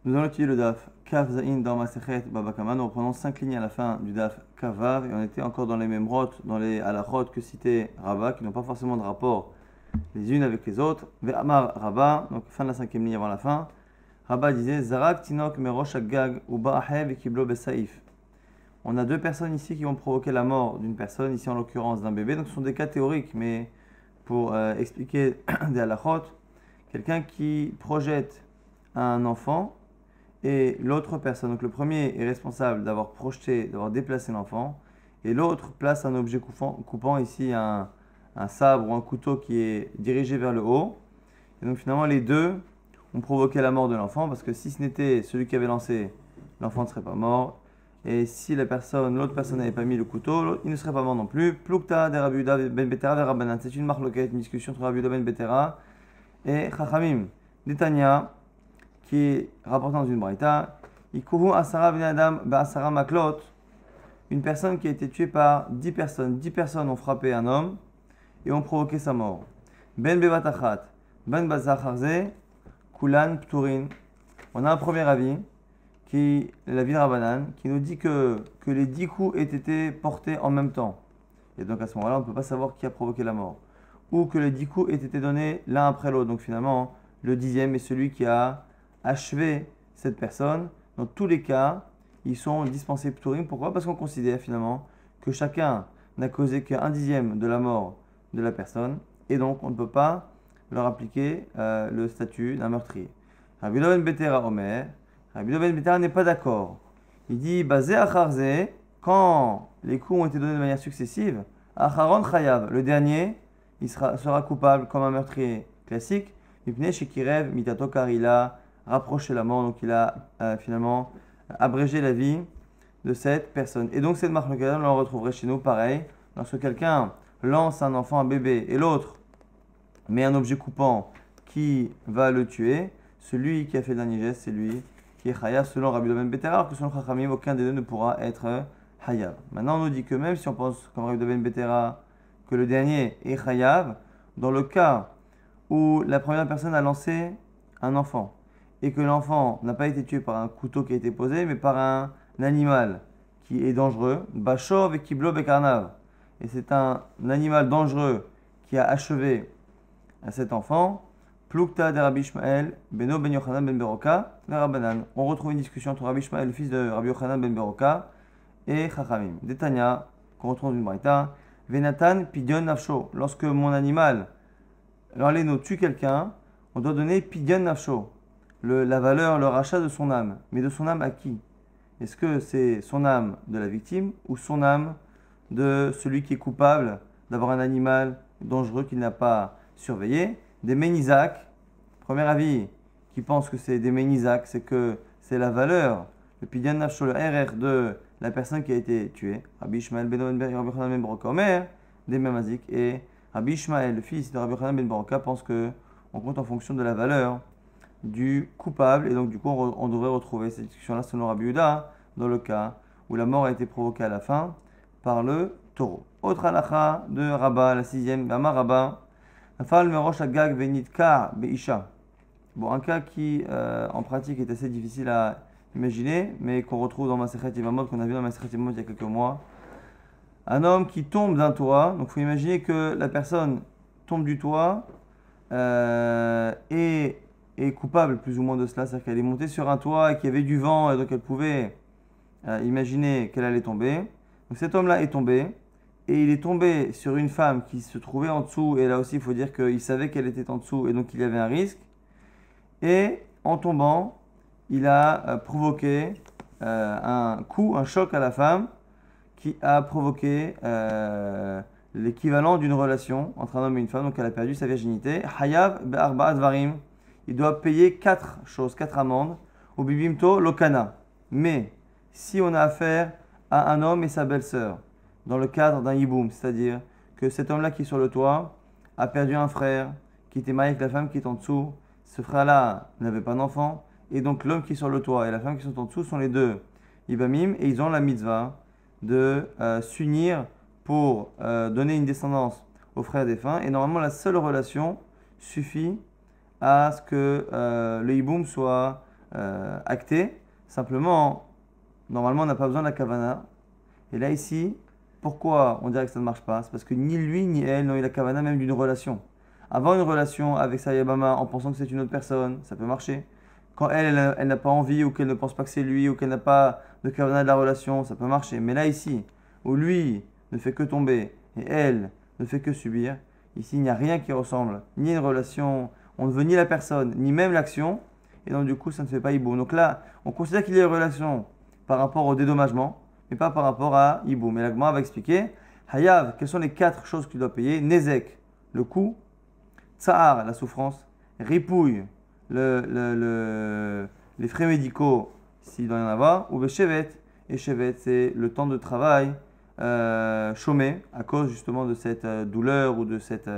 Nous allons étudier le daf Kav Zain dans Masechet Baba Kama. Nous reprenons 5 lignes à la fin du daf Kavav et on était encore dans les mêmes rotes, dans les halachot que citait Rabba, qui n'ont pas forcément de rapport les unes avec les autres. Ve'amar Rabba, donc fin de la 5e ligne avant la fin. Rabba disait Zarak Tinok Merosh Agag ou Ba'ahev et Kiblo Besaif. On a deux personnes ici qui vont provoquer la mort d'une personne, ici en l'occurrence d'un bébé. Donc ce sont des cas théoriques, mais pour expliquer des halachot, quelqu'un qui projette un enfant et l'autre personne. Donc le premier est responsable d'avoir projeté, d'avoir déplacé l'enfant, et l'autre place un objet coupant ici un sabre ou un couteau qui est dirigé vers le haut. Et donc finalement les deux ont provoqué la mort de l'enfant, parce que si ce n'était celui qui avait lancé, l'enfant ne serait pas mort. Et si l'autre personne n'avait pas mis le couteau, il ne serait pas mort non plus. Plukta de Rabbi Yehuda ben Betera ve Rabbanan. C'est une marloquette, une discussion entre Rabbi Yehuda ben Betera et Chachamim. Netanya, qui est rapporté dans une braïta, Ikuhu Asara ben Adam Asara Maklot, une personne qui a été tuée par 10 personnes. 10 personnes ont frappé un homme et ont provoqué sa mort. Ben Bevatachat, Ben Bazacharze, Kulan Pturin. On a un premier avis, qui est l'avis de Rabbanan, qui nous dit que les 10 coups aient été portés en même temps. Et donc à ce moment-là, on ne peut pas savoir qui a provoqué la mort. Ou que les 10 coups aient été donnés l'un après l'autre. Donc finalement, le 10e est celui qui a achevé cette personne. Dans tous les cas, ils sont dispensés pturim. Pourquoi? Parce qu'on considère finalement que chacun n'a causé qu'un dixième de la mort de la personne. Et donc on ne peut pas leur appliquer le statut d'un meurtrier. Rabbi Ben Betera Omer, Rabbi Ben Betera n'est pas d'accord. Il dit, basé acharze, quand les coups ont été donnés de manière successive, acharon chayav, le dernier, il sera coupable comme un meurtrier classique. Mipnei shekirev mitato, car il a rapproché la mort, donc il a finalement abrégé la vie de cette personne. Et donc cette marque locale, on la retrouverait chez nous pareil. Lorsque quelqu'un lance un enfant, un bébé, et l'autre met un objet coupant qui va le tuer, celui qui a fait le dernier geste, c'est lui qui est chayav selon Rabbi Ben Betera, alors que selon Chachamim, aucun des deux ne pourra être chayav. Maintenant, on nous dit que même si on pense comme Rabbi Ben Betera que le dernier est chayav, dans le cas où la première personne a lancé un enfant et que l'enfant n'a pas été tué par un couteau qui a été posé, mais par un animal qui est dangereux, Bachov et Kiblo Bekarnav, et c'est un animal dangereux qui a achevé cet enfant, Plukta de Rabbi Ishmael, Beno ben Yochanan ben Beroka, vers Rabbanan. On retrouve une discussion entre Rabbi Ishmael, le fils de Rabbi Yochanan ben Beroka, et Chachamim. Detanya, qu'on retrouve dans une braïta, Venatan Pidyon Nafsho. Lorsque mon animal, l'alléno tue quelqu'un, on doit donner Pidyon Nafsho, la valeur, le rachat de son âme. Mais de son âme à qui? Est-ce que c'est son âme de la victime ou son âme de celui qui est coupable d'avoir un animal dangereux qu'il n'a pas surveillé? Des Ménisac, premier avis, qui pense que c'est des Ménisac, c'est que c'est la valeur, le Pidyon Nafsho, le RR de la personne qui a été tuée. Rabbi Ishmael ben Yochanan ben Beroka Omer, des Memazik, et Rabbi Ishmael, le fils de Rabbi Yochanan ben Beroka, pense que on compte en fonction de la valeur du coupable, et donc du coup on devrait retrouver cette discussion-là selon Rabbi Yehuda, dans le cas où la mort a été provoquée à la fin par le taureau. Autre halakha de Rabba, la 6e, Amar Rabba, Nafal merosh agag venitkar beisha. Bon, un cas qui en pratique est assez difficile à imaginer, mais qu'on retrouve dans Masechet Yevamot, qu'on a vu dans Masechet Yevamot il y a quelques mois. Un homme qui tombe d'un toit, donc il faut imaginer que la personne tombe du toit et est coupable plus ou moins de cela, c'est-à-dire qu'elle est montée sur un toit et qu'il y avait du vent, et donc elle pouvait imaginer qu'elle allait tomber. Donc cet homme-là est tombé, et il est tombé sur une femme qui se trouvait en dessous, et là aussi il faut dire qu'il savait qu'elle était en dessous, et donc il y avait un risque. Et en tombant, il a provoqué un coup, un choc à la femme, qui a provoqué l'équivalent d'une relation entre un homme et une femme, donc elle a perdu sa virginité. Hayav be'arba advarim. Il doit payer 4 choses, 4 amendes. Au bibimto lokana. Mais si on a affaire à un homme et sa belle-sœur, dans le cadre d'un hiboum, c'est-à-dire que cet homme-là qui est sur le toit a perdu un frère qui était marié avec la femme qui est en dessous, ce frère-là n'avait pas d'enfant, et donc l'homme qui est sur le toit et la femme qui sont en dessous sont les deux ibamim, et ils ont la mitzvah de s'unir pour donner une descendance aux frères défunts, et normalement la seule relation suffit à ce que le hiboum soit acté. Simplement, normalement, on n'a pas besoin de la kavana. Et là, ici, pourquoi on dirait que ça ne marche pas? C'est parce que ni lui ni elle n'ont eu la kavana même d'une relation. Avoir une relation avec sa yabama en pensant que c'est une autre personne, ça peut marcher. Quand elle n'a pas envie ou qu'elle ne pense pas que c'est lui ou qu'elle n'a pas de kavana de la relation, ça peut marcher. Mais là, ici, où lui ne fait que tomber et elle ne fait que subir, ici, il n'y a rien qui ressemble, ni une relation, on ne veut ni la personne, ni même l'action, et donc du coup, ça ne fait pas hiboum. Donc là, on considère qu'il y a une relation par rapport au dédommagement, mais pas par rapport à hiboum. Et la Gemara va expliquer, Hayav, quelles sont les 4 choses que tu dois payer? Nezek, le coût, Tsahar, la souffrance, Ripouille, les frais médicaux, s'il doit y en avoir, ou Shevet, et Shevet, c'est le temps de travail chômé à cause justement de cette douleur ou de cette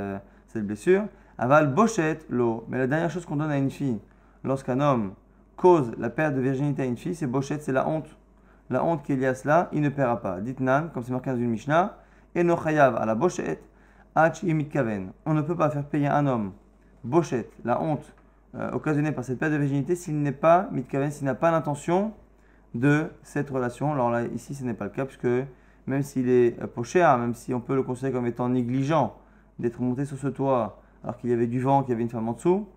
blessure. Aval Bochet, l'eau. Mais la dernière chose qu'on donne à une fille lorsqu'un homme cause la perte de virginité à une fille, c'est Bochet, c'est la honte. La honte qu'il y a à cela, il ne paiera pas. Dites Nan, comme c'est marqué dans une Mishnah, et no chayav à la Bochet, ach imitkaven. On ne peut pas faire payer un homme Bochet, la honte occasionnée par cette perte de virginité, s'il n'est pas mitkaven, s'il n'a pas l'intention de cette relation. Alors là, ici, ce n'est pas le cas, puisque même s'il est pocher, même si on peut le considérer comme étant négligent d'être monté sur ce toit alors qu'il y avait du vent, qu'il y avait une femme en dessous,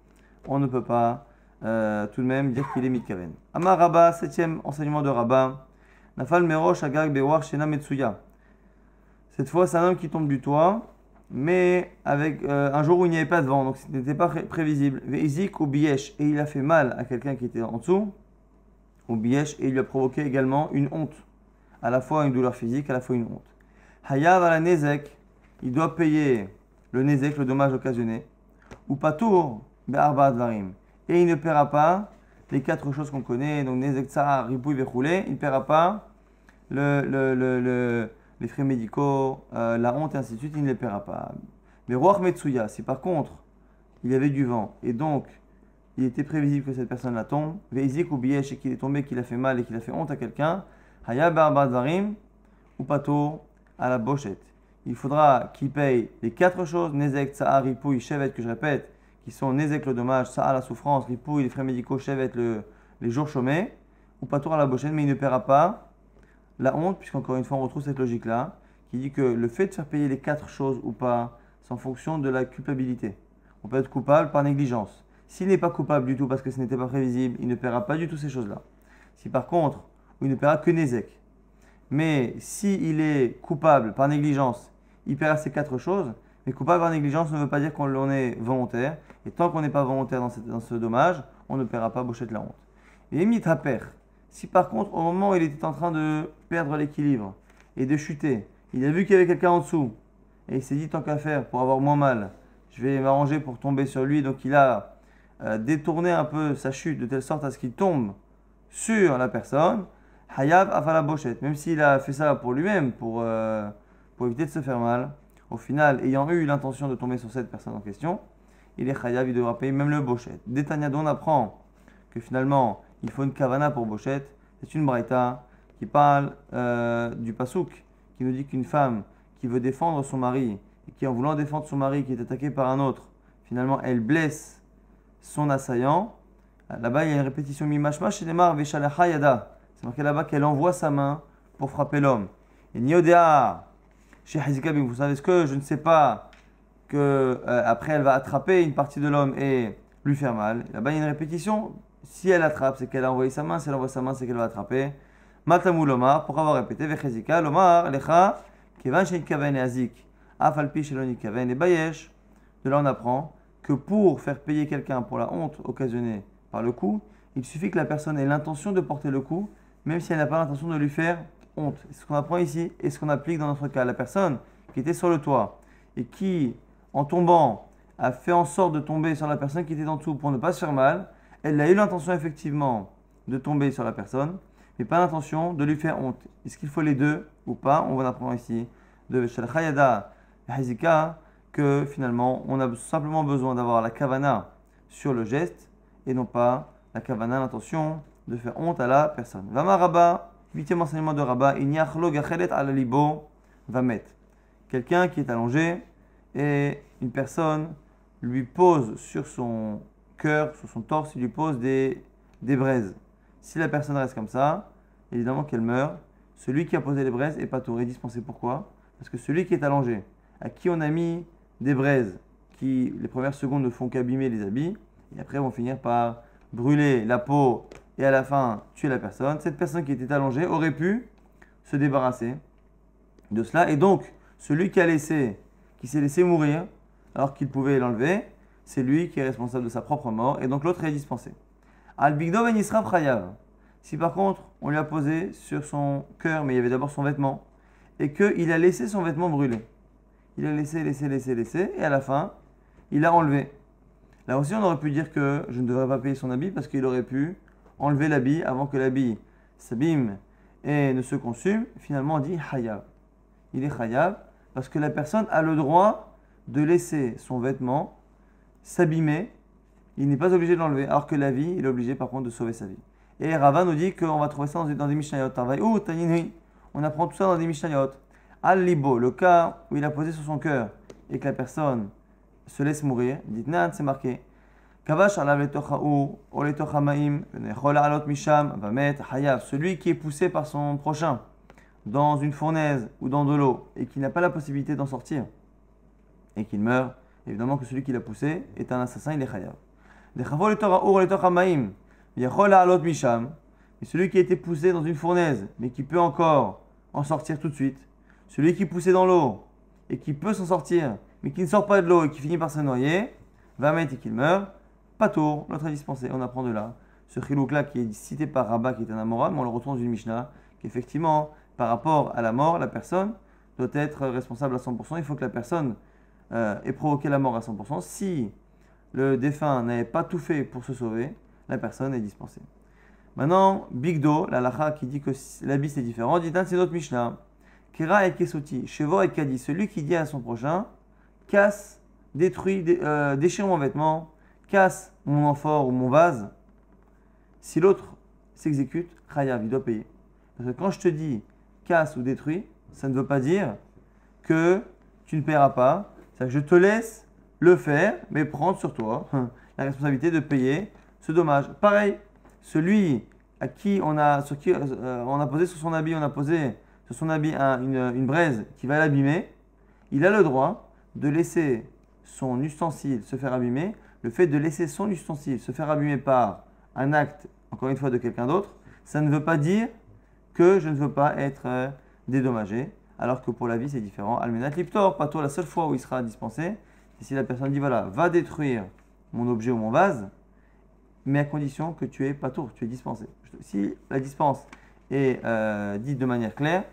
on ne peut pas tout de même dire qu'il est mitkaven. Amar Rabba, 7e enseignement de Rabba, Nafal Merosh Agag Bewar Shena Metsuya. Cette fois, c'est un homme qui tombe du toit, mais avec un jour où il n'y avait pas de vent, donc ce n'était pas prévisible. Veizik ou Biesh, et il a fait mal à quelqu'un qui était en dessous, ou Biesh, et il lui a provoqué également une honte. À la fois une douleur physique, à la fois une honte. Hayav à la Nezek, il doit payer le Nezek, le dommage occasionné. Ou Patour, Be'arba Advarim. Et il ne paiera pas les 4 choses qu'on connaît, donc Nezek Tsahar, Ripouille, Vechoulé, il ne paiera pas les frais médicaux, la honte et ainsi de suite, il ne les paiera pas. Mais Roach Metsuya, si par contre il y avait du vent et donc il était prévisible que cette personne-là tombe, Veizik ou Biesh et qu'il est tombé, qu'il a fait mal et qu'il a fait honte à quelqu'un, Hayab Arbadvarim ou Pato à la bochette. Il faudra qu'il paye les 4 choses, Nezek, Tsahar, Ripouille, Shevet, que je répète, qui sont Nezek le dommage, Tsahar la souffrance, Ripouille les frais médicaux, Shevet les jours chômés, ou Pato à la bochette, mais il ne paiera pas la honte, puisqu'encore une fois on retrouve cette logique-là, qui dit que le fait de faire payer les 4 choses ou pas, c'est en fonction de la culpabilité. On peut être coupable par négligence. S'il n'est pas coupable du tout parce que ce n'était pas prévisible, il ne paiera pas du tout ces choses-là. Si par contre, il ne paiera que Nezek. Mais s'il est coupable par négligence, il paiera ces 4 choses. Mais coupable par négligence ne veut pas dire qu'on est volontaire. Et tant qu'on n'est pas volontaire dans ce dommage, on ne paiera pas Bochet la honte. Et Mitraper, si par contre, au moment où il était en train de perdre l'équilibre et de chuter, il a vu qu'il y avait quelqu'un en dessous, et il s'est dit tant qu'à faire pour avoir moins mal, je vais m'arranger pour tomber sur lui. Donc il a détourné un peu sa chute de telle sorte à ce qu'il tombe sur la personne. Hayab afala bochet, même s'il a fait ça pour lui-même, pour éviter de se faire mal, au final, ayant eu l'intention de tomber sur cette personne en question, il est Hayab, il devra payer même le bochet. D'Etanyado, on apprend que finalement, il faut une kavana pour bochet. C'est une braïta qui parle du pasouk, qui nous dit qu'une femme qui veut défendre son mari, et qui en voulant défendre son mari qui est attaqué par un autre, finalement elle blesse son assaillant. Là-bas, il y a une répétition mimashma chez les mar veshalacha yada. C'est marqué là-bas qu'elle envoie sa main pour frapper l'homme. Et niodea chez Hazikabim, vous savez ce que je ne sais pas que après elle va attraper une partie de l'homme et lui faire mal. Là-bas, il y a une répétition. Si elle attrape, c'est qu'elle a envoyé sa main. Si elle envoie sa main, c'est qu'elle va attraper. Matamou lomar, pour avoir répété, vechezika lomar lecha kevan shein kaven et azik afalpi sheloni kaven et bayesh. De là, on apprend que pour faire payer quelqu'un pour la honte occasionnée par le coup, il suffit que la personne ait l'intention de porter le coup, même si elle n'a pas l'intention de lui faire honte. C'est ce qu'on apprend ici et ce qu'on applique dans notre cas. La personne qui était sur le toit et qui, en tombant, a fait en sorte de tomber sur la personne qui était en dessous pour ne pas se faire mal, elle a eu l'intention effectivement de tomber sur la personne, mais pas l'intention de lui faire honte. Est-ce qu'il faut les deux ou pas? On va en apprendre ici de Shalchayada et Hazika que finalement on a simplement besoin d'avoir la kavana sur le geste et non pas la kavana, l'intention de faire honte à la personne. Vama Rabba, 8e enseignement de Rabba, Inyachlo gachelet ala libo vamet. Quelqu'un qui est allongé et une personne lui pose sur son cœur, sur son torse, il lui pose des des braises. Si la personne reste comme ça, évidemment qu'elle meurt. Celui qui a posé les braises est patour et dispensé. Pourquoi? Parce que celui qui est allongé, à qui on a mis des braises, qui les premières secondes ne font qu'abîmer les habits, et après vont finir par brûler la peau et à la fin tuer la personne, cette personne qui était allongée aurait pu se débarrasser de cela. Et donc, celui qui s'est laissé mourir, alors qu'il pouvait l'enlever, c'est lui qui est responsable de sa propre mort, et donc l'autre est dispensé. Al-Bigdo ben Yisra Chayav. Si par contre, on lui a posé sur son cœur, mais il y avait d'abord son vêtement, et qu'il a laissé son vêtement brûler. Il a laissé, et à la fin, il a enlevé. Là aussi, on aurait pu dire que je ne devrais pas payer son habit, parce qu'il aurait pu enlever l'habit avant que l'habit s'abîme et ne se consume. Finalement, on dit Hayav. Il est Hayav, parce que la personne a le droit de laisser son vêtement s'abîmer. Il n'est pas obligé de l'enlever, alors que la vie, il est obligé par contre de sauver sa vie. Et Rava nous dit qu'on va trouver ça dans des Mishnayot. On apprend tout ça dans des Mishnayot. Al-Libo, le cas où il a posé sur son cœur et que la personne se laisse mourir, dit Nan, c'est marqué. Kavash alav letochaou, o letochama'im, nechol alot misham, vamet, hayav. Celui qui est poussé par son prochain dans une fournaise ou dans de l'eau et qui n'a pas la possibilité d'en sortir et qu'il meurt, évidemment que celui qui l'a poussé est un assassin, il est hayav. Dechavo letochaou, o letochama'im. Et celui qui a été poussé dans une fournaise, mais qui peut encore en sortir tout de suite. Celui qui est poussé dans l'eau et qui peut s'en sortir, mais qui ne sort pas de l'eau et qui finit par se noyer, va mettre et qu'il meurt, pas tour, l'autre est dispensé. On apprend de là ce chilouk-là qui est cité par Rabat, qui est un amoral, mais on le retrouve dans une Mishnah, qu'effectivement, par rapport à la mort, la personne doit être responsable à 100%. Il faut que la personne ait provoqué la mort à 100%. Si le défunt n'avait pas tout fait pour se sauver, la personne est dispensée. Maintenant, Bigdo, la lacha qui dit que l'habit c'est différent, dit c'est notre Mishnah. Kera et Kesoti, Shevo et Kadi, celui qui dit à son prochain, casse, détruit, déchire mon vêtement, casse mon amphore ou mon vase. Si l'autre s'exécute, Chayav, il doit payer. Parce que quand je te dis casse ou détruit, ça ne veut pas dire que tu ne paieras pas. C'est-à-dire que je te laisse le faire, mais prendre sur toi la responsabilité de payer ce dommage. Pareil, celui à qui on a posé sur son habit, une braise qui va l'abîmer, il a le droit de laisser son ustensile se faire abîmer. Le fait de laisser son ustensile se faire abîmer par un acte, encore une fois, de quelqu'un d'autre, ça ne veut pas dire que je ne veux pas être dédommagé, alors que pour la vie c'est différent. Almenat liptor, pas toi, la seule fois où il sera dispensé, c'est si la personne dit voilà, va détruire mon objet ou mon vase, mais à condition que tu es patour, tu es dispensé. Si la dispense est dite de manière claire,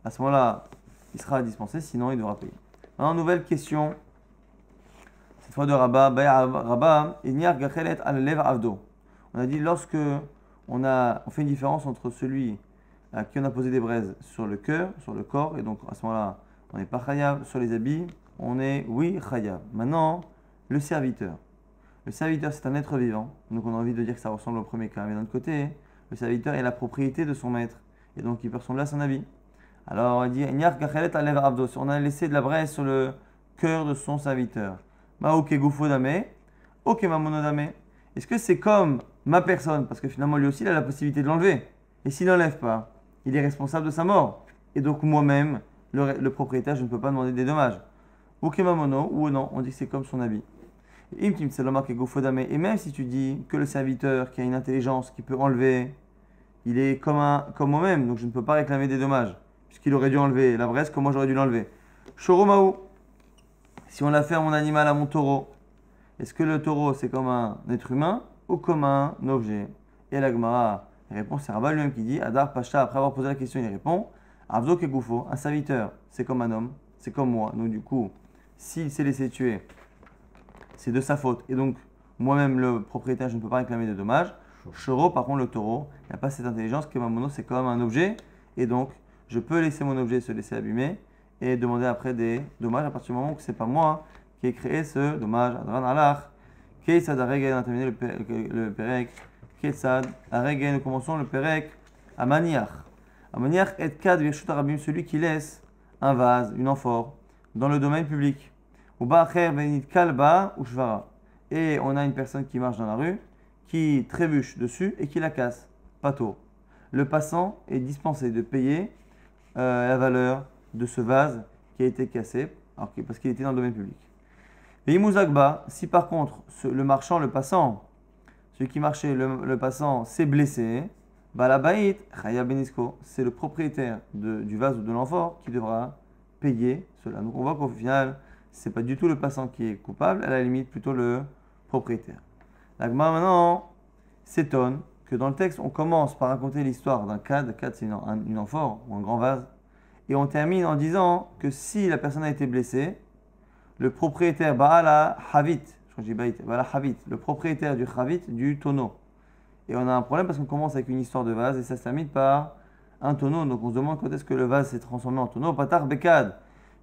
à ce moment-là, il sera dispensé, sinon il devra payer. Maintenant, nouvelle question, cette fois de Rabat. Rabat, on a dit lorsque on fait une différence entre celui à qui on a posé des braises sur le cœur, sur le corps, et donc à ce moment-là, on n'est pas chayav. Sur les habits, on est oui chayav. Maintenant, le serviteur. Le serviteur, c'est un être vivant, donc on a envie de dire que ça ressemble au premier cas. Mais d'un autre côté, le serviteur est la propriété de son maître, et donc il peut ressembler à son habit. Alors on dit, on a laissé de la braise sur le cœur de son serviteur. Est-ce que c'est comme ma personne? Parce que finalement, lui aussi, il a la possibilité de l'enlever. Et s'il n'enlève pas, il est responsable de sa mort. Et donc moi-même, le propriétaire, je ne peux pas demander des dommages. Ou non, on dit que c'est comme son habit. Et même si tu dis que le serviteur qui a une intelligence, qui peut enlever, il est comme moi-même, donc je ne peux pas réclamer des dommages, puisqu'il aurait dû enlever la braise comme moi j'aurais dû l'enlever. Shoromaou, si on l'a fait à mon animal, à mon taureau, est-ce que le taureau c'est comme un être humain ou comme un objet? Et la Gemara répond, c'est Rabat lui-même qui dit, Adar Pacha, après avoir posé la question, il répond, Avdo Kegoufo, un serviteur, c'est comme un homme, c'est comme moi. Donc du coup, s'il s'est laissé tuer, c'est de sa faute. Et donc, moi-même, le propriétaire, je ne peux pas réclamer de dommages. Choro, par contre, le taureau, il n'a pas cette intelligence que ma mono, c'est comme un objet. Et donc, je peux laisser mon objet se laisser abîmer et demander après des dommages à partir du moment où ce n'est pas moi qui ai créé ce dommage. Adran alach, Keisad Aregen, on a terminé le Perek. Keisad Aregen, nous commençons le Perek. Amaniach. Amaniach et kad virshut arabim, celui qui laisse un vase, une amphore, dans le domaine public. Et on a une personne qui marche dans la rue, qui trébuche dessus et qui la casse. Pato. Le passant est dispensé de payer la valeur de ce vase qui a été cassé parce qu'il était dans le domaine public. Et Imuzagba, si par contre le marchand, le passant, celui qui marchait, le passant, s'est blessé, Balabait, Chaya Benisko, c'est le propriétaire du vase ou de l'amphore qui devra payer cela. Donc on voit qu'au final, c'est pas du tout le passant qui est coupable, à la limite plutôt le propriétaire. La Gemara maintenant s'étonne que dans le texte, on commence par raconter l'histoire d'un cad c'est une amphore ou un grand vase, et on termine en disant que si la personne a été blessée, le propriétaire Ba'ala Havit, je crois que j'ai dit Ba'ala Havit, le propriétaire du Havit, du tonneau. Et on a un problème parce qu'on commence avec une histoire de vase et ça se termine par un tonneau. Donc on se demande quand est-ce que le vase s'est transformé en tonneau. Patar Bekad,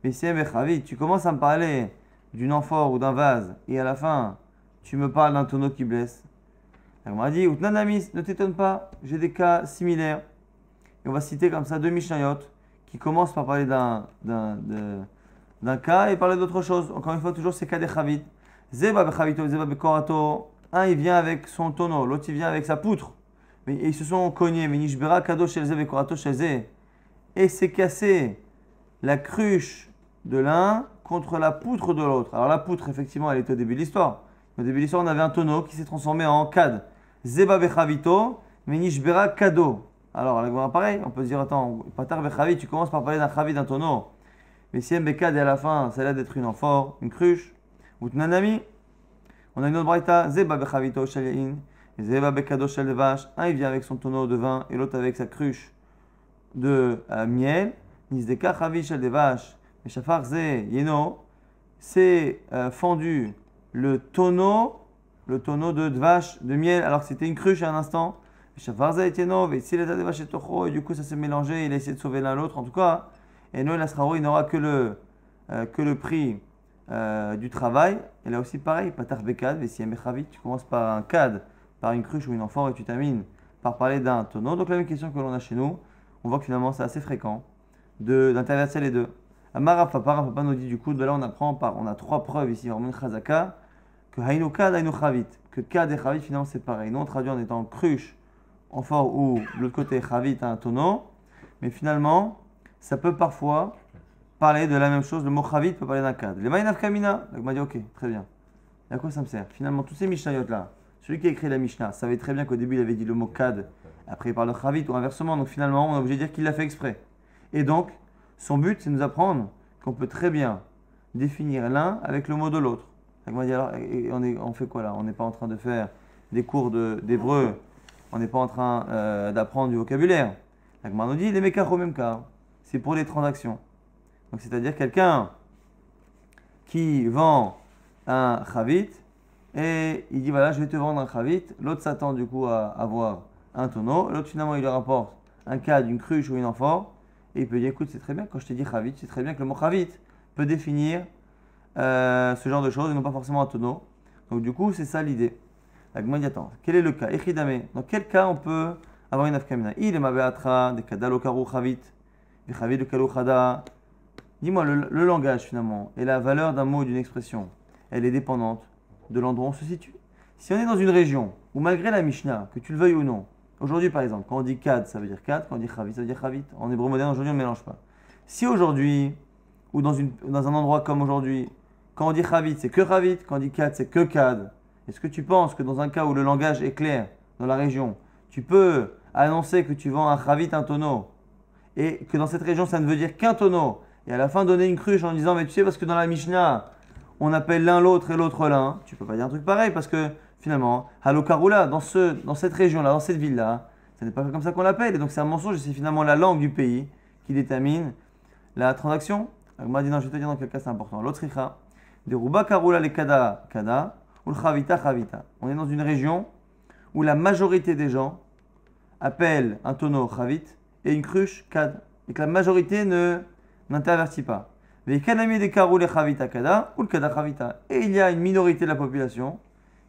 mais si Havit, tu commences à me parler d'une amphore ou d'un vase et à la fin, tu me parles d'un tonneau qui blesse. On m'a dit, Utnanamis, ne t'étonne pas, j'ai des cas similaires. Et on va citer comme ça deux Mishnayot qui commencent par parler d'un cas et parler d'autre chose. Encore une fois, toujours c'est cas des Chavit. Zeba bechavito, zeba bekorato. Un, il vient avec son tonneau, l'autre, il vient avec sa poutre. Mais ils se sont cognés. Mais nishbera kado shelze bekorato shelze. Et c'est cassé la cruche de l'un contre la poutre de l'autre. Alors la poutre, effectivement, elle était au début de l'histoire. Au début de l'histoire, on avait un tonneau qui s'est transformé en kad. Zeba bechavito, mais nishbera kado. Alors, pareil, on peut se dire, attends, patar bechavit, tu commences par parler d'un chavit, d'un tonneau. Mais si mbekad et à la fin, ça a l'air d'être une amphore, une cruche, ou tnanami, on a une autre braïta, zeba bechavito shalin, zeba bekado shel vache. Un, il vient avec son tonneau de vin et l'autre avec sa cruche de miel. Nizdeka chavi shel vache. Mais shafar ze yeno, c'est fendu le tonneau de vache de miel, alors que c'était une cruche à un instant. Shafar ze yeno, et s'il est des vaches et tocho, et du coup ça s'est mélangé, il a essayé de sauver l'un l'autre, en tout cas. Et nous, il n'aura que le prix du travail. Et là aussi, pareil, patar bekad, vessi emechavit, tu commences par un kad, par une cruche ou une amphore, et tu termines par parler d'un tonneau. Donc la même question que l'on a chez nous, on voit que finalement c'est assez fréquent d'interverser les deux. Amar Papa nous dit du coup, de là on a trois preuves ici, vraiment une chazaka, que hainu kad, hainu chavit, que kad et chavit finalement c'est pareil. Nous on traduit en étant cruche, amphore ou de l'autre côté chavit, un tonneau, mais finalement, ça peut parfois parler de la même chose. Le mot chavit peut parler d'un kad. Les maïnaf kamina. Donc, on m'a dit, ok, très bien. Et à quoi ça me sert? Finalement, tous ces mishnayot là, celui qui a écrit la mishnah savait très bien qu'au début il avait dit le mot kad, après il parle de chavit ou inversement. Donc finalement, on est obligé de dire qu'il l'a fait exprès. Et donc, son but, c'est de nous apprendre qu'on peut très bien définir l'un avec le mot de l'autre. Donc, on m'a dit, alors, on fait quoi là? On n'est pas en train de faire des cours d'hébreu, on n'est pas en train d'apprendre du vocabulaire. Donc, on nous dit, les mekach au même cas. C'est pour les transactions. Donc, c'est-à-dire quelqu'un qui vend un chavit et il dit voilà, je vais te vendre un chavit. L'autre s'attend du coup à avoir un tonneau. L'autre finalement il lui rapporte un cadre, une cruche ou une amphore. Et il peut dire écoute, c'est très bien, quand je t'ai dit chavit, c'est très bien que le mot chavit peut définir ce genre de choses et non pas forcément un tonneau. Donc, du coup, c'est ça l'idée. La Gemara dit attends, quel est le cas? Echidame. Dans quel cas on peut avoir une afkamina? Il est mabeatra, des kadalokaru chavit. Dis-moi, le langage finalement et la valeur d'un mot, d'une expression, elle est dépendante de l'endroit où on se situe. Si on est dans une région où malgré la Mishnah, que tu le veuilles ou non, aujourd'hui par exemple, quand on dit kad, ça veut dire kad, quand on dit chavit, ça veut dire chavit. En hébreu moderne, aujourd'hui on ne mélange pas. Si aujourd'hui, ou dans un endroit comme aujourd'hui, quand on dit chavit, c'est que chavit, quand on dit kad, c'est que kad, est-ce que tu penses que dans un cas où le langage est clair dans la région, tu peux annoncer que tu vends un chavit, un tonneau, et que dans cette région, ça ne veut dire qu'un tonneau, et à la fin donner une cruche en disant, mais tu sais, parce que dans la Mishnah, on appelle l'un l'autre et l'autre l'un, tu peux pas dire un truc pareil, parce que finalement, Halokarula, dans cette région-là, dans cette ville-là, ce n'est pas comme ça qu'on l'appelle, et donc c'est un mensonge, et c'est finalement la langue du pays qui détermine la transaction. Alors, moi, dit non, je vais te dire dans quel cas c'est important. L'autre richa, de Ruba Karula les kada, kada, ou le chavita, chavita. On est dans une région où la majorité des gens appellent un tonneau chavit, et une cruche kad, et que la majorité n'intervertit pas. Mais kanami des karou les chavita kada ou le kada chavita. Et il y a une minorité de la population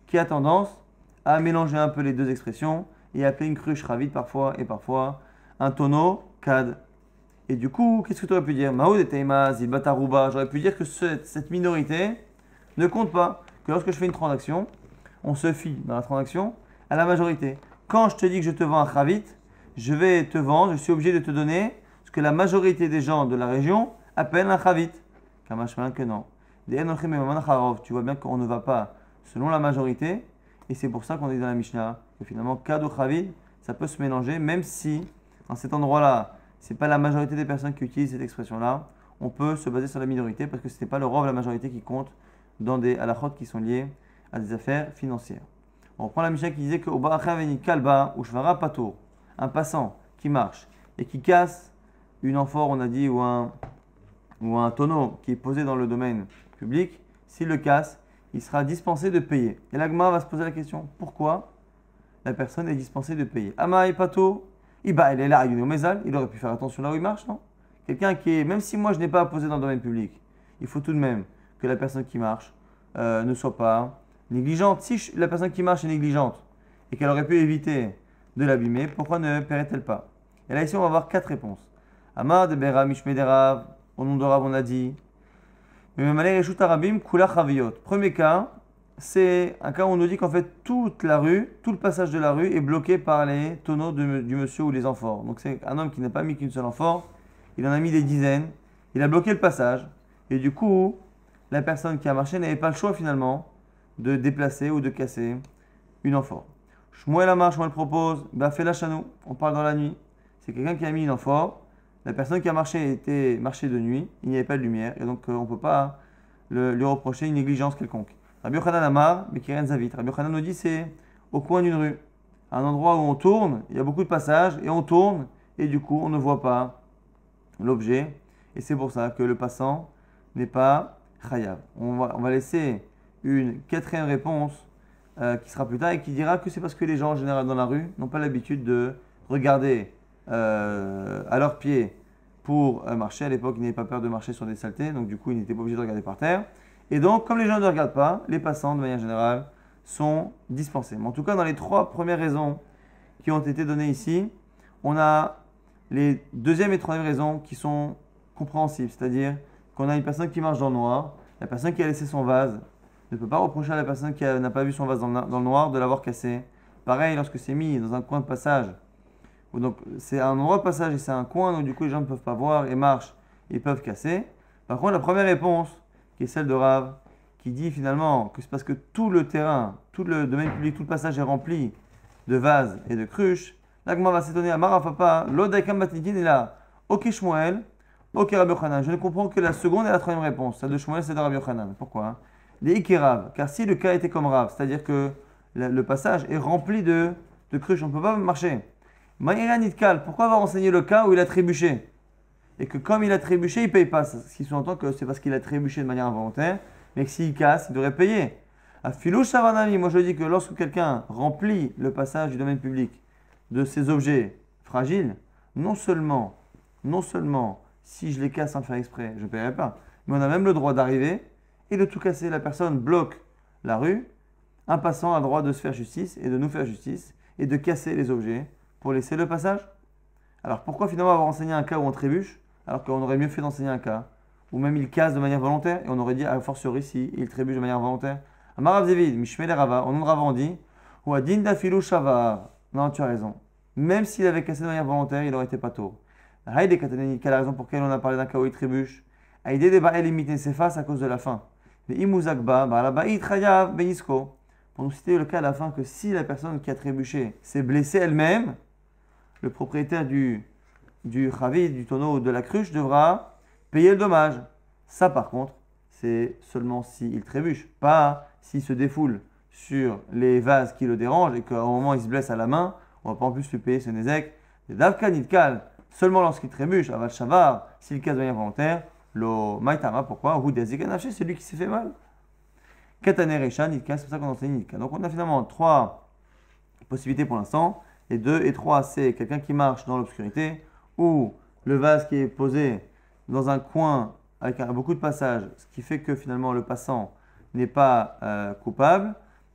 qui a tendance à mélanger un peu les deux expressions et appeler une cruche chavit parfois et parfois un tonneau kad. Et du coup, qu'est-ce que tu aurais pu dire? Maoud et Teima, Zilbataruba. J'aurais pu dire que cette minorité ne compte pas. Que lorsque je fais une transaction, on se fie dans la transaction à la majorité. Quand je te dis que je te vends un chavit, je vais te vendre, je suis obligé de te donner ce que la majorité des gens de la région appellent un chavit. Kamashman que non. Tu vois bien qu'on ne va pas selon la majorité, et c'est pour ça qu'on dit dans la Mishnah que finalement, kad ou chavit, ça peut se mélanger, même si dans cet endroit-là, ce n'est pas la majorité des personnes qui utilisent cette expression-là, on peut se baser sur la minorité parce que ce n'est pas le rov, la majorité qui compte dans des halachot qui sont liés à des affaires financières. On reprend la Mishnah qui disait que au Barachaveni Kalba ou Shvara Pato, un passant qui marche et qui casse une amphore, on a dit, ou un tonneau qui est posé dans le domaine public, s'il le casse, il sera dispensé de payer. Et l'agma va se poser la question, pourquoi la personne est dispensée de payer? Amaï Pato, il est là, il est au Mézal, il aurait pu faire attention là où il marche, non? Quelqu'un qui est, même si moi je n'ai pas posé dans le domaine public, il faut tout de même que la personne qui marche ne soit pas négligente. Si la personne qui marche est négligente et qu'elle aurait pu éviter de l'abîmer, pourquoi ne paierait-elle pas? Et là ici on va avoir 4 réponses. Amar de Bera Mishmederav, au nom de Rav on a dit. Premier cas, c'est un cas où on nous dit qu'en fait toute la rue, tout le passage de la rue est bloqué par les tonneaux du monsieur ou les amphores. Donc c'est un homme qui n'a pas mis qu'une seule amphore, il en a mis des dizaines, il a bloqué le passage et du coup la personne qui a marché n'avait pas le choix finalement de déplacer ou de casser une amphore. Shmuel Amar, Shmuel propose, fais la chanou, on parle dans la nuit. C'est quelqu'un qui a mis une amphore, la personne qui a marché était marché de nuit, il n'y avait pas de lumière et donc on ne peut pas lui reprocher une négligence quelconque. Rabbi Yochanan Amar, Bekiren Zavit. Rabbi Yochanan nous dit c'est au coin d'une rue, à un endroit où on tourne, il y a beaucoup de passages et on tourne et du coup on ne voit pas l'objet et c'est pour ça que le passant n'est pas chayav. On va laisser une 4e réponse qui sera plus tard et qui dira que c'est parce que les gens en général dans la rue n'ont pas l'habitude de regarder à leurs pieds pour marcher. À l'époque, ils n'avaient pas peur de marcher sur des saletés, donc du coup, ils n'étaient pas obligés de regarder par terre. Et donc, comme les gens ne regardent pas, les passants, de manière générale, sont dispensés. Mais en tout cas, dans les 3 premières raisons qui ont été données ici, on a les 2e et 3e raisons qui sont compréhensibles, c'est-à-dire qu'on a une personne qui marche dans le noir, la personne qui a laissé son vase ne peut pas reprocher à la personne qui n'a pas vu son vase dans le noir de l'avoir cassé. Pareil, lorsque c'est mis dans un coin de passage, donc c'est un endroit de passage et c'est un coin, donc du coup les gens ne peuvent pas voir et marchent, ils peuvent casser. Par contre, la première réponse, qui est celle de Rav, qui dit finalement que c'est parce que tout le terrain, tout le domaine public, tout le passage est rempli de vases et de cruches, l'agma va s'étonner à Marafapa, l'odaikam batnikin est là, ok Shmuel, ok Rabbi Yochanan. Je ne comprends que la seconde et la 3e réponse, celle de Shmuel, c'est de Rabbi Yochanan. Pourquoi? Les Ikerav, car si le cas était comme Rav, c'est-à-dire que le passage est rempli de cruches, on ne peut pas marcher. Maïra Nitkal, pourquoi avoir enseigné le cas où il a trébuché? Et que comme il a trébuché, il ne paye pas. Ce qui sous-entend que c'est parce qu'il a trébuché de manière involontaire, mais que s'il casse, il devrait payer. À Filou Shavanami, moi je dis que lorsque quelqu'un remplit le passage du domaine public de ces objets fragiles, non seulement si je les casse sans faire exprès, je ne paierai pas, mais on a même le droit d'arriver et de tout casser. La personne bloque la rue, un passant a le droit de se faire justice et de nous faire justice et de casser les objets pour laisser le passage. Alors pourquoi finalement avoir enseigné un cas où on trébuche alors qu'on aurait mieux fait d'enseigner un cas où même il casse de manière volontaire et on aurait dit à fortiori si il trébuche de manière volontaire. Amarav Zevid, Mishmel et Rava, au nom de Rava on dit ou Adin Dafilu Shavar. Non, tu as raison. Même s'il avait cassé de manière volontaire, il aurait été pas tôt. Haïdé Kataneni, quelle est la raison pour laquelle on a parlé d'un cas où il trébuche? Haïdé de Ba'el imité ses faces à cause de la faim. Mais Imuzakba, Ba'alaba'id Chayav Beyisko. Pour nous citer le cas à la fin que si la personne qui a trébuché s'est blessée elle-même, le propriétaire du chavid, du tonneau ou de la cruche devra payer le dommage. Ça par contre, c'est seulement s'il trébuche, pas s'il se défoule sur les vases qui le dérangent et qu'au moment où il se blesse à la main, on ne va pas en plus lui payer ce nézek. Et Davka Nitkal, seulement lorsqu'il trébuche, Aval Shavar, s'il casse de manière volontaire, lo Maitama, pourquoi? C'est lui qui s'est fait mal. Katane Recha, Nitka, c'est pour ça qu'on enseigne Nitka. Donc on a finalement 3 possibilités pour l'instant. Et 2 et 3, c'est quelqu'un qui marche dans l'obscurité ou le vase qui est posé dans un coin avec beaucoup de passages, ce qui fait que finalement le passant n'est pas coupable.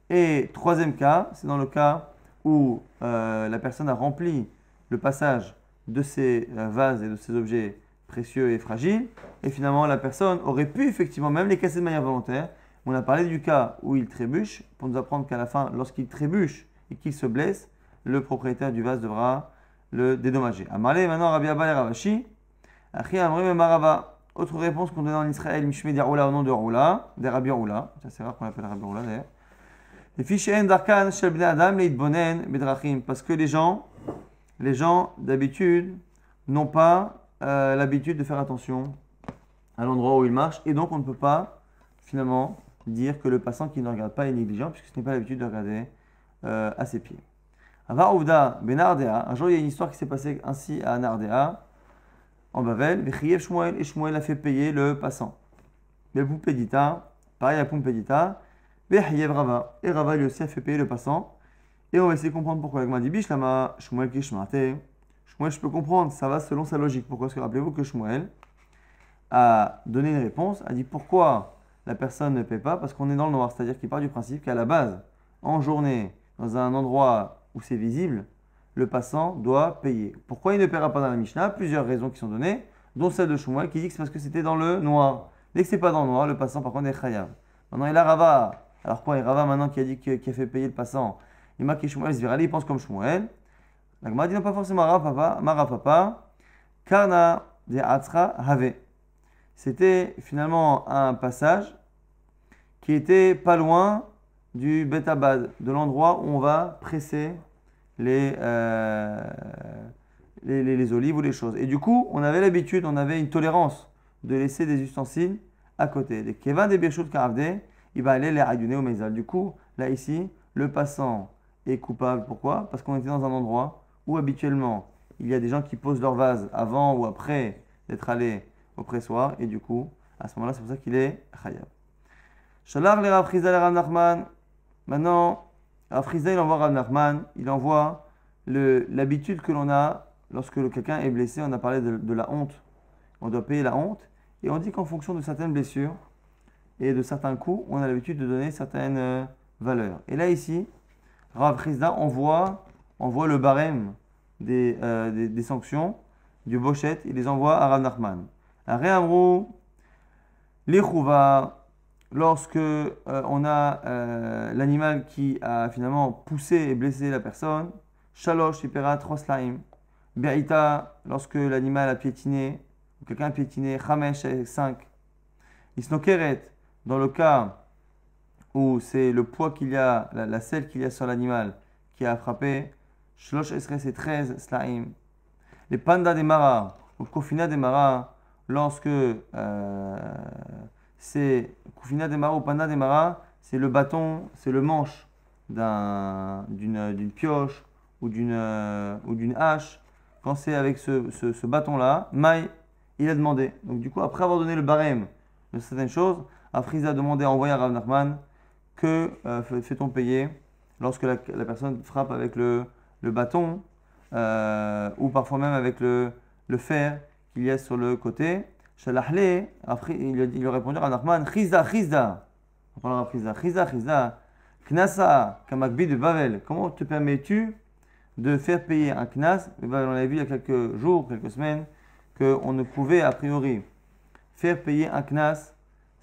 Et 3e cas, c'est dans le cas où la personne a rempli le passage de ces vases et de ces objets précieux et fragiles. Et finalement, la personne aurait pu effectivement même les casser de manière volontaire. On a parlé du cas où il trébuche pour nous apprendre qu'à la fin, lorsqu'il trébuche, et qu'il se blesse, le propriétaire du vase devra le dédommager. Amalé, maintenant Rabbi Abba et Ravashi. Achi Amrim et Marava. Autre réponse qu'on donne en Israël, Mishmé d'Aroula au nom de Roula, des Rabbi Roula. Ça c'est rare qu'on appelle Rabbi Roula d'ailleurs. Les fichiers Darkan, Shel Bnei Adam, Leitbonen, Bedrachim. Parce que les gens d'habitude n'ont pas l'habitude de faire attention à l'endroit où ils marchent. Et donc on ne peut pas finalement dire que le passant qui ne regarde pas est négligent, puisque ce n'est pas l'habitude de regarder à ses pieds. Avar Ouvda ben Ardea, un jour il y a une histoire qui s'est passée ainsi à Nardea, en Bavel, Vechiev Shmuel, et Shmuel a fait payer le passant. Belpoupédita, pareil à Poupédita, Vechiev Rava, et Rava lui aussi a fait payer le passant. Et on va essayer de comprendre pourquoi. Il m'a dit Bish Lama, Shmuel Kishmate. Shmuel, je peux comprendre, ça va selon sa logique. Pourquoi? Parce que rappelez-vous que Shmuel a donné une réponse, a dit pourquoi la personne ne paie pas, parce qu'on est dans le noir, c'est-à-dire qu'il part du principe qu'à la base, en journée, dans un endroit où c'est visible, le passant doit payer. Pourquoi il ne paiera pas dans la Mishnah? Plusieurs raisons qui sont données, dont celle de Shmuel qui dit que c'est parce que c'était dans le noir. Dès que c'est pas dans le noir, le passant par contre est chayav. Maintenant il a Rava. Alors quoi, il Rava maintenant qui a dit qui a fait payer le passant? Il m'a dit Shmuel, il pense comme Shmuel. La Gemara dit non, pas forcément Marapapa, Karna de Atzra Have. C'était finalement un passage qui était pas loin du Betabad, de l'endroit où on va presser les olives ou les choses. Et du coup, on avait l'habitude, on avait une tolérance de laisser des ustensiles à côté. Des Kevin des Birchut Karavde, il va aller les Ayuné au Meizal. Du coup, là ici, le passant est coupable. Pourquoi? Parce qu'on était dans un endroit où habituellement, il y a des gens qui posent leur vase avant ou après d'être allés au pressoir. Et du coup, à ce moment-là, c'est pour ça qu'il est Chayav. Shalach le Rav Chizda le Rav Nachman. Maintenant, Rav Chizda, il envoie Rav Nachman, il envoie l'habitude que l'on a lorsque quelqu'un est blessé. On a parlé de la honte. On doit payer la honte. Et on dit qu'en fonction de certaines blessures et de certains coups, on a l'habitude de donner certaines valeurs. Et là, ici, Rav Chizda envoie le barème des sanctions du Bochet, il les envoie à Rav Nachman. À Réamrou, l'Echouva, lorsque on a l'animal qui a finalement poussé et blessé la personne, Shalosh, Ipera, 3 slime. Be'ita, lorsque l'animal a piétiné, ou quelqu'un a piétiné, Chamesh, 5. Isnokeret, dans le cas où c'est le poids qu'il y a, la selle qu'il y a sur l'animal qui a frappé, Shlosh Esres, c'est 13 slime. Les pandas des maras, ou Kofina des maras, lorsque c'est Kofina des maras ou Panda des maras, c'est le bâton, c'est le manche d'une pioche ou d'une hache. Quand c'est avec ce bâton-là, Maï, il a demandé. Donc du coup, après avoir donné le barème de certaines choses, Afriza a demandé à envoyer à Rav Nachman que fait-on payer lorsque la personne frappe avec le bâton ou parfois même avec le fer qu'il y a sur le côté. Shalahle, après il lui a répondu à Nachman, Chizda. On parlera de Chizda. Knasa, Kamakbi de Bavel. Comment te permets-tu de faire payer un knas? On avait vu il y a quelques jours, quelques semaines, qu'on ne pouvait a priori faire payer un knas.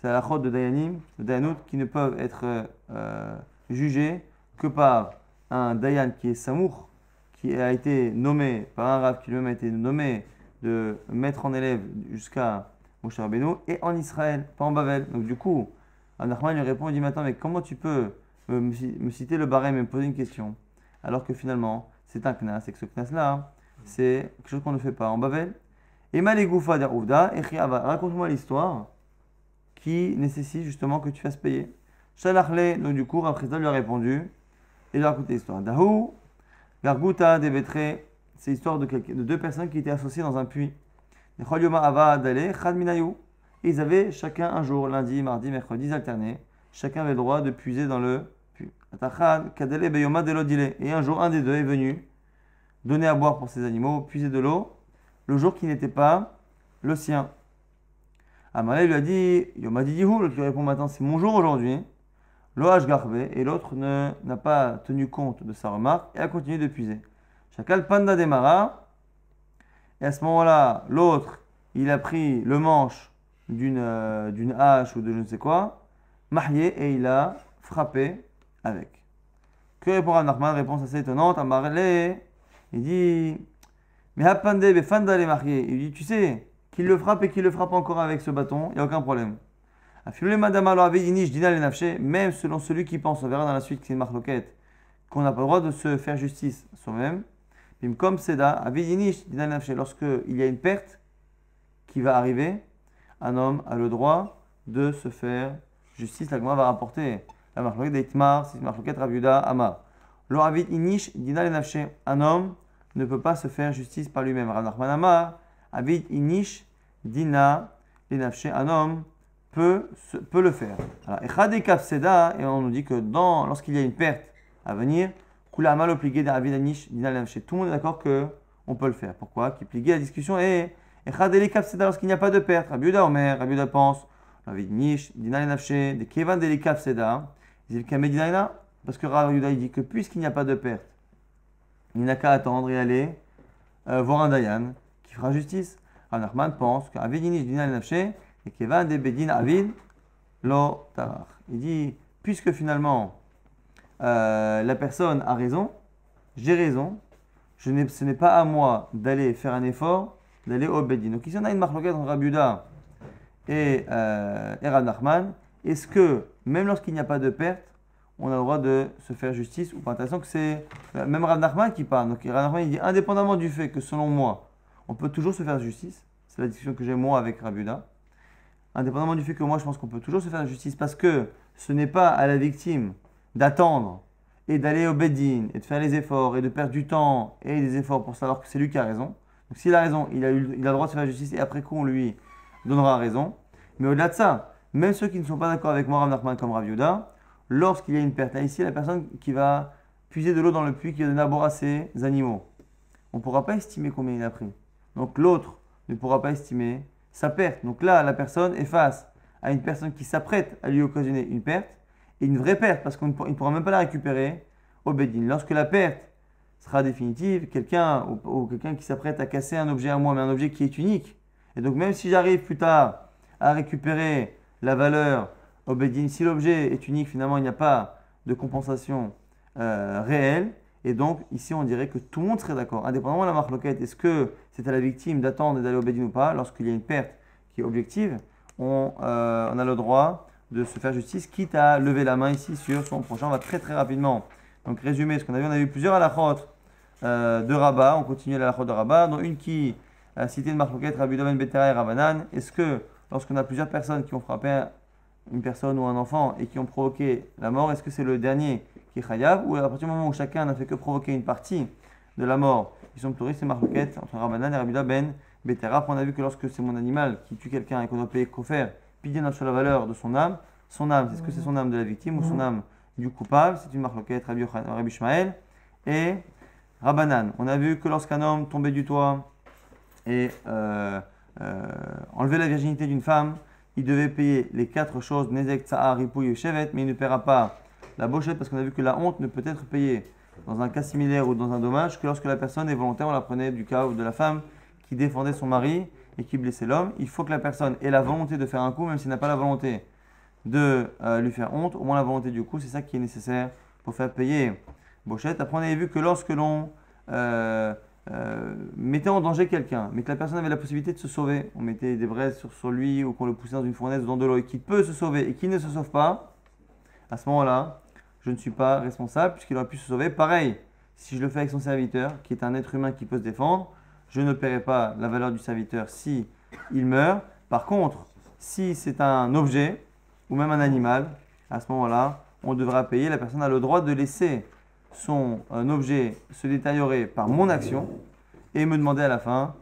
C'est la chôte de Dayanim, de Dayanout, qui ne peuvent être jugés que par un Dayan qui est Samour, qui a été nommé par un Rav qui lui-même a été nommé de maître en élève jusqu'à Moshe Rabbeinu, et en Israël, pas en Bavel. Donc du coup, Nachman lui répond, il dit maintenant, mais comment tu peux me citer le barème et me poser une question alors que finalement c'est un knas, et que ce knas-là, c'est quelque chose qu'on ne fait pas en Bavel. Et Malegoufa d'Arouvda, et raconte-moi l'histoire qui nécessite justement que tu fasses payer. Shalachle, donc du coup, Rav Chizda lui a répondu, et il a raconté l'histoire. Dahou, Garguta, Devetre, c'est l'histoire de deux personnes qui étaient associées dans un puits. Et ils avaient chacun un jour, lundi, mardi, mercredi, alternés. Chacun avait le droit de puiser dans le puits. Et un jour, un des deux est venu donner à boire pour ses animaux, puiser de l'eau, le jour qui n'était pas le sien. Amalé lui a dit, Yomadidihu, l'autre lui répond maintenant, c'est mon jour aujourd'hui. Loach Garbe, et l'autre n'a pas tenu compte de sa remarque et a continué de puiser. Chakal Panda Demara, et à ce moment-là, l'autre, il a pris le manche d'une hache ou de je ne sais quoi, marié, et il a frappé avec. Que répond Rav Nachman? Réponse assez étonnante. Amarle, il dit, mais Hapande befanda les mariés. Il dit, tu sais, qu'il le frappe et qu'il le frappe encore avec ce bâton, il n'y a aucun problème. Même selon celui qui pense, on verra dans la suite que c'est une marloquette, qu'on n'a pas le droit de se faire justice soi-même. Comme Seda, lorsqu'il y a une perte qui va arriver, un homme a le droit de se faire justice. La Gemara va rapporter la marloquette d'Eitmar, c'est une marloquette Rav Yehuda Amar. Lo avid inish dina lenafshe. Un homme ne peut pas se faire justice par lui-même. Rav Nachman Amar, avid inish dina lenafshe. Un homme peut le faire. Alors, Echadekaf Seda, et on nous dit que lorsqu'il y a une perte à venir, Kula mal obligé d'Avid inish dina lenafshe. Tout le monde est d'accord qu'on peut le faire. Pourquoi? Qui pligue la discussion est Echadekaf Seda lorsqu'il n'y a pas de perte. Rav Yehuda Omer, Rav Yehuda pense. Avid inish dina lenafshe. De Kevan delikaf Seda. Parce que Rav Yehuda dit que puisqu'il n'y a pas de perte, il n'a qu'à attendre et aller voir un Dayan qui fera justice. Rav Nachman pense qu'Avidinish Dina Nafshe et Kevan de Bedin Avid Lo Tarar. Il dit puisque finalement la personne a raison, j'ai raison, ce n'est pas à moi d'aller faire un effort, d'aller au Bedin. Donc ici on a une marloquette entre Rav Yehuda et Rav Nachman. Est-ce que, même lorsqu'il n'y a pas de perte, on a le droit de se faire justice ou pas? Intéressant que c'est même Rav Nachman qui parle. Donc Rav Nachman il dit, indépendamment du fait que selon moi, on peut toujours se faire justice, c'est la discussion que j'ai moi avec Rav Yehuda, indépendamment du fait que moi je pense qu'on peut toujours se faire justice parce que ce n'est pas à la victime d'attendre et d'aller au Bedin et de faire les efforts et de perdre du temps et des efforts pour savoir que c'est lui qui a raison. Donc s'il a raison, il a le droit de se faire justice et après coup on lui donnera raison. Mais au-delà de ça, même ceux qui ne sont pas d'accord avec moi, Rav Nachman comme Rav Yehuda, lorsqu'il y a une perte, là ici la personne qui va puiser de l'eau dans le puits, qui va donner à boire à ses animaux, on ne pourra pas estimer combien il a pris. Donc l'autre ne pourra pas estimer sa perte. Donc là, la personne est face à une personne qui s'apprête à lui occasionner une perte, et une vraie perte, parce qu'on ne pourra même pas la récupérer au Bedin. Lorsque la perte sera définitive, quelqu'un ou quelqu'un qui s'apprête à casser un objet à moi, mais un objet qui est unique, et donc même si j'arrive plus tard à récupérer la valeur au Bedin, si l'objet est unique, finalement il n'y a pas de compensation réelle, et donc ici on dirait que tout le monde serait d'accord, indépendamment de la marloquette. Est-ce que c'est à la victime d'attendre et d'aller au Bedin ou pas? Lorsqu'il y a une perte qui est objective, on a le droit de se faire justice, quitte à lever la main ici sur son prochain. On va très très rapidement donc résumer ce qu'on a vu. On a vu plusieurs halachot de Rabat, on continue la halachot de Rabat, dont une qui a cité une marloquette, Rabbi Yehuda ben Betera et Rabanan. Est-ce que lorsqu'on a plusieurs personnes qui ont frappé une personne ou un enfant et qui ont provoqué la mort, est-ce que c'est le dernier qui est chayav, ou à partir du moment où chacun n'a fait que provoquer une partie de la mort, ils sont touristes et marloquettes entre Rabanan et Rabbi Yehuda ben Betera? Après on a vu que lorsque c'est mon animal qui tue quelqu'un et qu'on doit payer kofer, pidien sur la valeur de son âme, est-ce que c'est son âme de la victime ou son âme du coupable? C'est une marloquette Rabbi Ishmael et Rabanan. On a vu que lorsqu'un homme tombait du toit et enlever la virginité d'une femme, il devait payer les 4 choses, Nezek, Tsahar, Ripouille et Shevet, mais il ne paiera pas la bochette parce qu'on a vu que la honte ne peut être payée dans un cas similaire ou dans un dommage que lorsque la personne est volontaire. On la prenait du cas de la femme qui défendait son mari et qui blessait l'homme. Il faut que la personne ait la volonté de faire un coup, même s'il n'a pas la volonté de lui faire honte, au moins la volonté du coup, c'est ça qui est nécessaire pour faire payer bochette. Après on avait vu que lorsque l'on mettait en danger quelqu'un, mais que la personne avait la possibilité de se sauver, on mettait des braises sur lui ou qu'on le poussait dans une fournaise ou dans de l'eau et qu'il peut se sauver et qu'il ne se sauve pas, à ce moment-là, je ne suis pas responsable puisqu'il aurait pu se sauver. Pareil, si je le fais avec son serviteur, qui est un être humain qui peut se défendre, je ne paierai pas la valeur du serviteur si il meurt. Par contre, si c'est un objet ou même un animal, à ce moment-là, on devra payer. La personne a le droit de laisser son objet se détériorer par mon action et me demander à la fin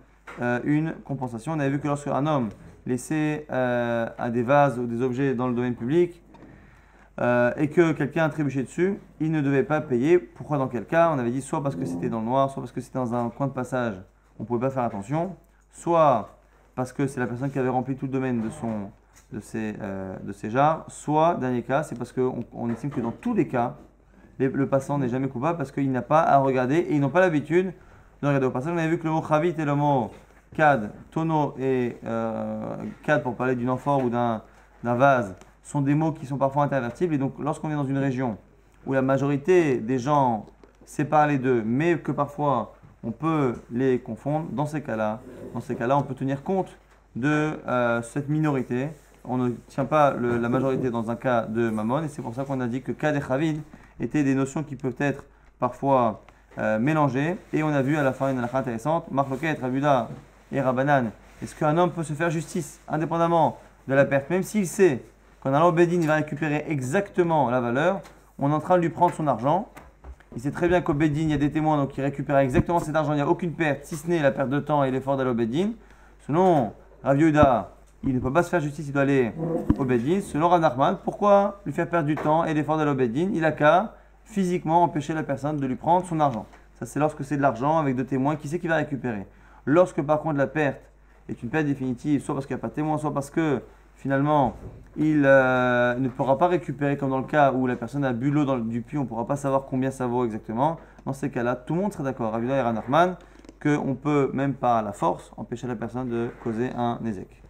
une compensation. On avait vu que lorsque un homme laissait des vases ou des objets dans le domaine public et que quelqu'un a trébuché dessus, il ne devait pas payer. Pourquoi dans quel cas? On avait dit soit parce que c'était dans le noir, soit parce que c'était dans un coin de passage, on ne pouvait pas faire attention, soit parce que c'est la personne qui avait rempli tout le domaine de ses jarres, soit, dernier cas, c'est parce qu'on estime que dans tous les cas, le passant n'est jamais coupable parce qu'il n'a pas à regarder et ils n'ont pas l'habitude de regarder au passage. On avait vu que le mot chavit et le mot kad, tonneau et kad pour parler d'une amphore ou d'un vase sont des mots qui sont parfois intervertibles. Et donc lorsqu'on est dans une région où la majorité des gens séparent les deux, mais que parfois on peut les confondre, dans ces cas-là, on peut tenir compte de cette minorité. On ne tient pas la majorité dans un cas de Mammon, et c'est pour ça qu'on a dit que cas des Chavid étaient des notions qui peuvent être parfois mélangées. Et on a vu à la fin une halakha intéressante, Marloket, Rabuda et Rabanan. Est-ce qu'un homme peut se faire justice indépendamment de la perte, même s'il sait qu'en allant au Bédine, il va récupérer exactement la valeur, on est en train de lui prendre son argent. Il sait très bien qu'au Bédine, il y a des témoins, donc il récupère exactement cet argent, il n'y a aucune perte, si ce n'est la perte de temps et l'effort d'aller au Bédine. Selon Rav Yehuda, il ne peut pas se faire justice, il doit aller au Bédine. Selon Rav Nachman, pourquoi lui faire perdre du temps et l'effort d'aller au Bédine? Il a qu'à physiquement empêcher la personne de lui prendre son argent. Ça, c'est lorsque c'est de l'argent avec deux témoins, qui sait qui va récupérer. Lorsque par contre la perte est une perte définitive, soit parce qu'il n'y a pas de témoin, soit parce que finalement il ne pourra pas récupérer, comme dans le cas où la personne a bu l'eau du puits, on ne pourra pas savoir combien ça vaut exactement. Dans ces cas-là, tout le monde serait d'accord, Rav Yehuda et Rav Nachman, qu'on peut même par la force empêcher la personne de causer un ézek.